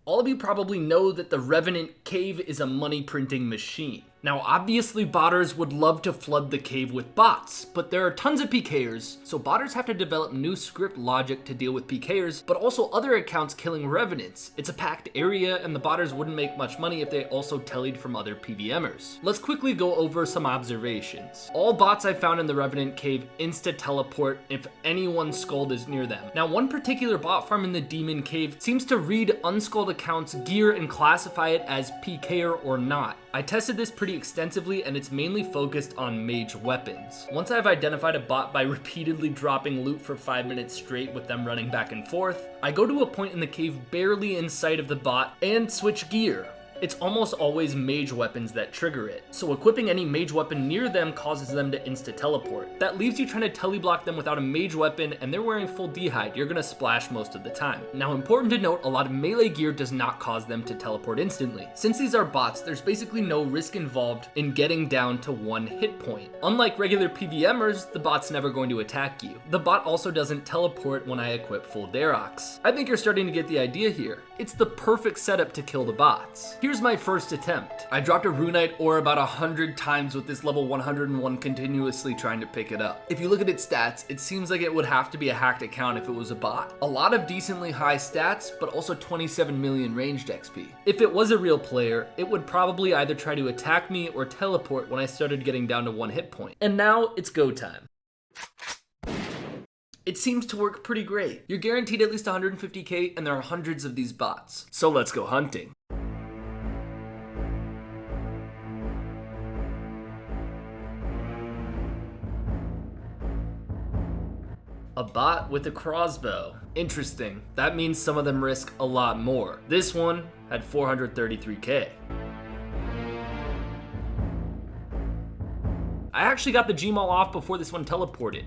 All of you probably know that the Revenant cave is a money printing machine. Now obviously botters would love to flood the cave with bots, but there are tons of PKers, so botters have to develop new script logic to deal with PKers, but also other accounts killing Revenants. It's a packed area and the botters wouldn't make much money if they also tellied from other PVMers. Let's quickly go over some observations. All bots I found in the Revenant cave insta-teleport if anyone's skulled is near them. Now one particular bot farm in the Demon cave seems to read unskulled accounts' gear and classify it as PKer or not. I tested this pretty extensively and it's mainly focused on mage weapons. Once I've identified a bot by repeatedly dropping loot for 5 minutes straight with them running back and forth, I go to a point in the cave barely in sight of the bot and switch gear. It's almost always mage weapons that trigger it, so equipping any mage weapon near them causes them to insta-teleport. That leaves you trying to teleblock them without a mage weapon and they're wearing full d'hide, you're gonna splash most of the time. Now important to note, a lot of melee gear does not cause them to teleport instantly. Since these are bots, there's basically no risk involved in getting down to 1 hit point. Unlike regular PVMers, the bot's never going to attack you. The bot also doesn't teleport when I equip full Darox. I think you're starting to get the idea here. It's the perfect setup to kill the bots. Here's my first attempt. I dropped a Runite ore about 100 times with this level 101 continuously trying to pick it up. If you look at its stats, it seems like it would have to be a hacked account if it was a bot. A lot of decently high stats, but also 27 million ranged XP. If it was a real player, it would probably either try to attack me or teleport when I started getting down to 1 hit point. And now it's go time. It seems to work pretty great. You're guaranteed at least 150k and there are hundreds of these bots. So let's go hunting. A bot with a crossbow. Interesting. That means some of them risk a lot more. This one had 433k. I actually got the Gmaul off before this one teleported.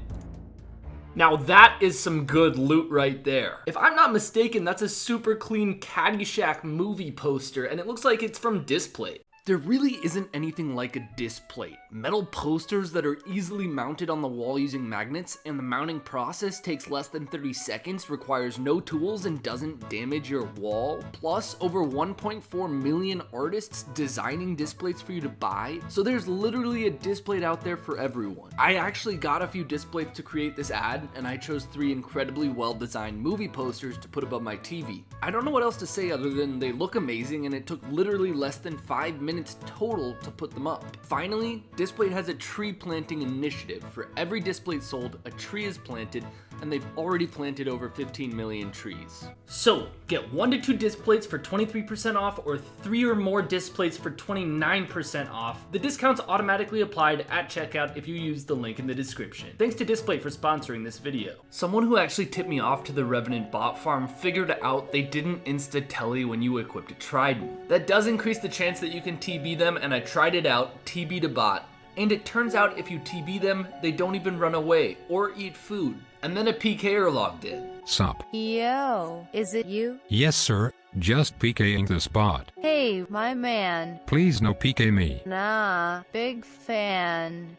Now that is some good loot right there. If I'm not mistaken, that's a super clean Caddyshack movie poster and it looks like it's from Displate. There really isn't anything like a displate. Metal posters that are easily mounted on the wall using magnets, and the mounting process takes less than 30 seconds, requires no tools, and doesn't damage your wall. Plus, over 1.4 million artists designing displates for you to buy, so there's literally a displate out there for everyone. I actually got a few displates to create this ad, and I chose 3 incredibly well-designed movie posters to put above my TV. I don't know what else to say other than they look amazing, and it took literally less than 5 minutes total to put them up. Finally, Displate has a tree planting initiative. For every displate sold, a tree is planted, and they've already planted over 15 million trees. So, get 1 to 2 displates for 23% off or 3 or more displates for 29% off. The discount's automatically applied at checkout if you use the link in the description. Thanks to Displate for sponsoring this video. Someone who actually tipped me off to the Revenant bot farm figured out they didn't insta-telly when you equipped a Trident. That does increase the chance that you can TB them, and I tried it out, TB'd a bot, and it turns out if you TB them, they don't even run away or eat food. And then a PKer logged in. Sup? Yo, is it you? Yes, sir. Just PKing the spot. Hey, my man. Please no PK me. Nah, big fan.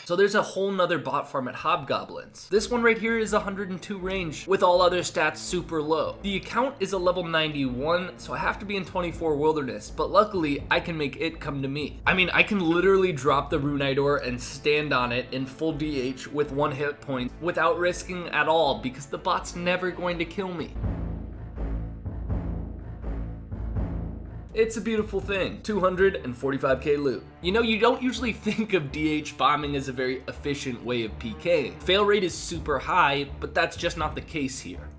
So there's a whole nother bot farm at Hobgoblins. This one right here is 102 range with all other stats super low. The account is a level 91, so I have to be in 24 wilderness, but luckily I can make it come to me. I mean, I can literally drop the Runite ore and stand on it in full DH with 1 hit point without risking at all because the bot's never going to kill me. It's a beautiful thing. 245k loot. You know, you don't usually think of DH bombing as a very efficient way of PKing. Fail rate is super high, but that's just not the case here.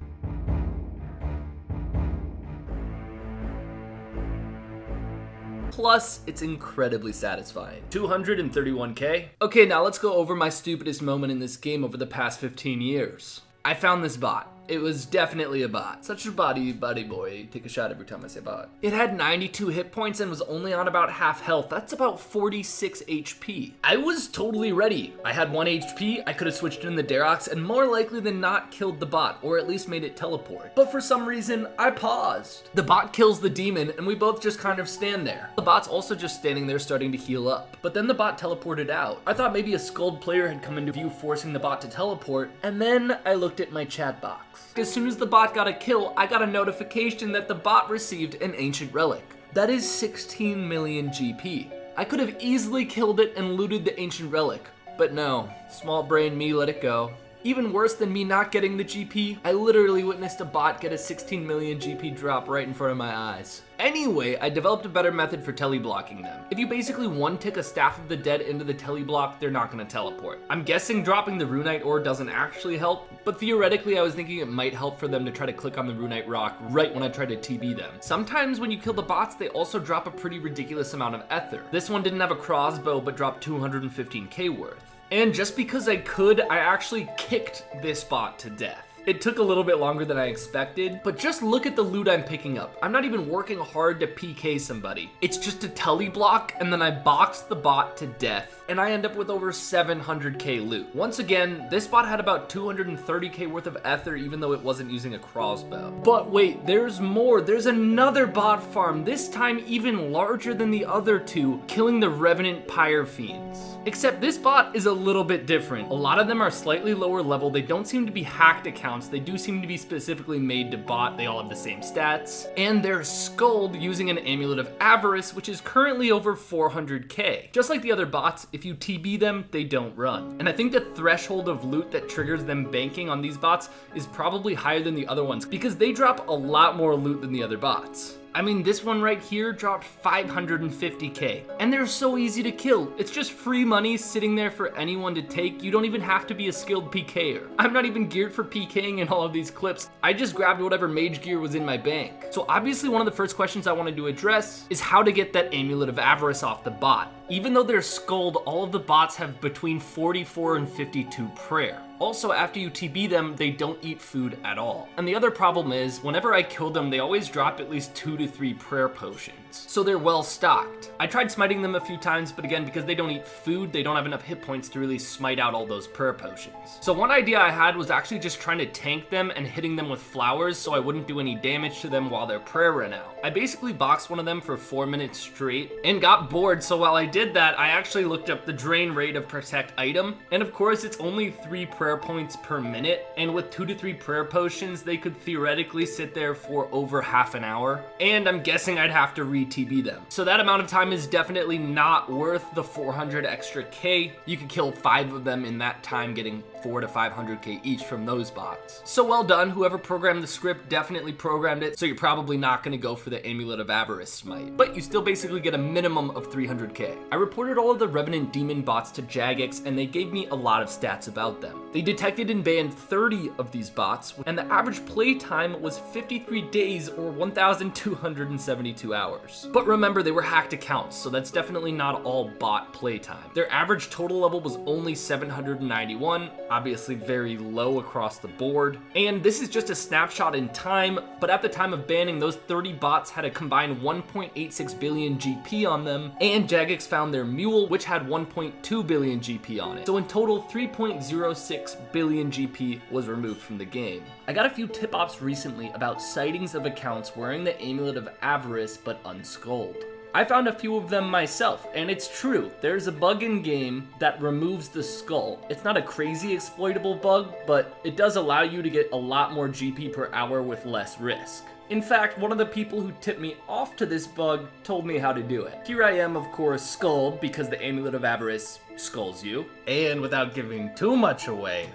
Plus, it's incredibly satisfying. 231k? Okay, now let's go over my stupidest moment in this game over the past 15 years. I found this bot. It was definitely a bot. Such a buddy boy. Take a shot every time I say bot. It had 92 hit points and was only on about half health. That's about 46 HP. I was totally ready. I had 1 HP, I could have switched in the Darox and more likely than not killed the bot, or at least made it teleport. But for some reason, I paused. The bot kills the demon and we both just kind of stand there. The bot's also just standing there starting to heal up. But then the bot teleported out. I thought maybe a skulled player had come into view forcing the bot to teleport, and then I looked at my chat box. As soon as the bot got a kill, I got a notification that the bot received an ancient relic. That is 16 million GP. I could have easily killed it and looted the ancient relic, but no, small brain me let it go. Even worse than me not getting the GP, I literally witnessed a bot get a 16 million GP drop right in front of my eyes. Anyway, I developed a better method for teleblocking them. If you basically one-tick a Staff of the Dead into the teleblock, they're not gonna teleport. I'm guessing dropping the Runite ore doesn't actually help, but theoretically I was thinking it might help for them to try to click on the Runite rock right when I try to TB them. Sometimes when you kill the bots, they also drop a pretty ridiculous amount of ether. This one didn't have a crossbow, but dropped 215k worth. And just because I could, I actually kicked this bot to death. It took a little bit longer than I expected, but just look at the loot I'm picking up. I'm not even working hard to PK somebody. It's just a teleblock, and then I box the bot to death, and I end up with over 700k loot. Once again, this bot had about 230k worth of ether, even though it wasn't using a crossbow. But wait, there's more. There's another bot farm, this time even larger than the other two, killing the Revenant pyre fiends. Except this bot is a little bit different. A lot of them are slightly lower level. They don't seem to be hacked accounts. They do seem to be specifically made to bot. They all have the same stats. And they're skulled using an Amulet of Avarice, which is currently over 400k. Just like the other bots, if you TB them, they don't run. And I think the threshold of loot that triggers them banking on these bots is probably higher than the other ones because they drop a lot more loot than the other bots. I mean, this one right here dropped 550k, and they're so easy to kill. It's just free money sitting there for anyone to take. You don't even have to be a skilled PKer. I'm not even geared for PKing in all of these clips. I just grabbed whatever mage gear was in my bank. So obviously one of the first questions I wanted to address is how to get that Amulet of Avarice off the bot. Even though they're skulled, all of the bots have between 44 and 52 prayer. Also, after you TB them, they don't eat food at all. And the other problem is, whenever I kill them, they always drop at least 2 to 3 prayer potions. So they're well stocked. I tried smiting them a few times, but again, because they don't eat food, they don't have enough hit points to really smite out all those prayer potions. So one idea I had was actually just trying to tank them and hitting them with flowers so I wouldn't do any damage to them while their prayer ran out. I basically boxed one of them for 4 minutes straight and got bored, so while I did that, I actually looked up the drain rate of protect item, and of course it's only 3 prayer points per minute, and with 2 to 3 prayer potions, they could theoretically sit there for over half an hour, and I'm guessing I'd have to re-TB them. So that amount of time is definitely not worth the 400 extra K. You could kill 5 of them in that time, getting 400 to 500k each from those bots. So well done, whoever programmed the script definitely programmed it, so you're probably not going to go for the Amulet of Avarice smite, but you still basically get a minimum of 300k. I reported all of the Revenant demon bots to Jagex, and they gave me a lot of stats about them. They detected and banned 30 of these bots, and the average play time was 53 days or 1,272 hours. But remember, they were hacked accounts, so that's definitely not all bot playtime. Their average total level was only 791, obviously very low across the board. And this is just a snapshot in time, but at the time of banning, those 30 bots had a combined 1.86 billion GP on them, and Jagex found their mule, which had 1.2 billion GP on it. So in total, 3.06 billion GP was removed from the game. I got a few tip-offs recently about sightings of accounts wearing the Amulet of Avarice but unskulled. I found a few of them myself, and it's true. There's a bug in game that removes the skull. It's not a crazy exploitable bug, but it does allow you to get a lot more GP per hour with less risk. In fact, one of the people who tipped me off to this bug told me how to do it. Here I am, of course, skulled because the Amulet of Avarice skulls you. And without giving too much away,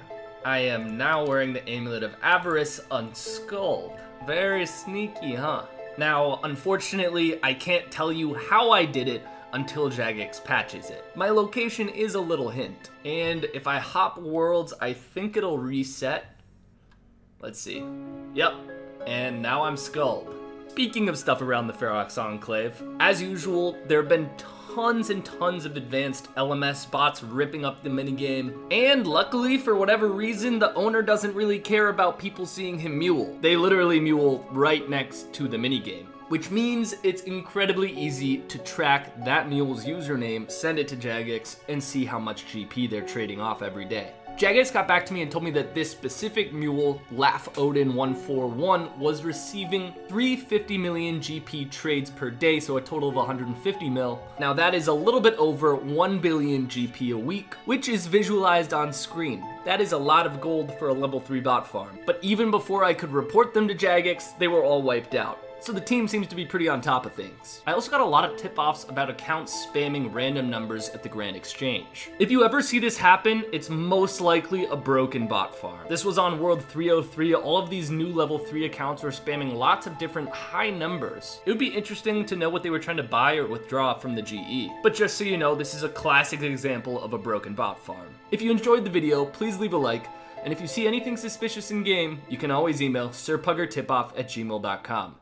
I am now wearing the Amulet of Avarice unskulled. Very sneaky, huh? Now, unfortunately, I can't tell you how I did it until Jagex patches it. My location is a little hint, and if I hop worlds, I think it'll reset. Let's see. Yep, and now I'm skulled. Speaking of stuff around the Ferox Enclave, as usual, there have been tons and tons of advanced LMS bots ripping up the minigame. And luckily, for whatever reason, the owner doesn't really care about people seeing him mule. They literally mule right next to the minigame, which means it's incredibly easy to track that mule's username, send it to Jagex, and see how much GP they're trading off every day. Jagex got back to me and told me that this specific mule, Laugh Odin 141, was receiving 350 million GP trades per day, so a total of 150 mil. Now that is a little bit over 1 billion GP a week, which is visualized on screen. That is a lot of gold for a level 3 bot farm. But even before I could report them to Jagex, they were all wiped out. So the team seems to be pretty on top of things. I also got a lot of tip-offs about accounts spamming random numbers at the Grand Exchange. If you ever see this happen, it's most likely a broken bot farm. This was on World 303. All of these new level 3 accounts were spamming lots of different high numbers. It would be interesting to know what they were trying to buy or withdraw from the GE. But just so you know, this is a classic example of a broken bot farm. If you enjoyed the video, please leave a like. And if you see anything suspicious in game, you can always email sirpuggertipoff@gmail.com.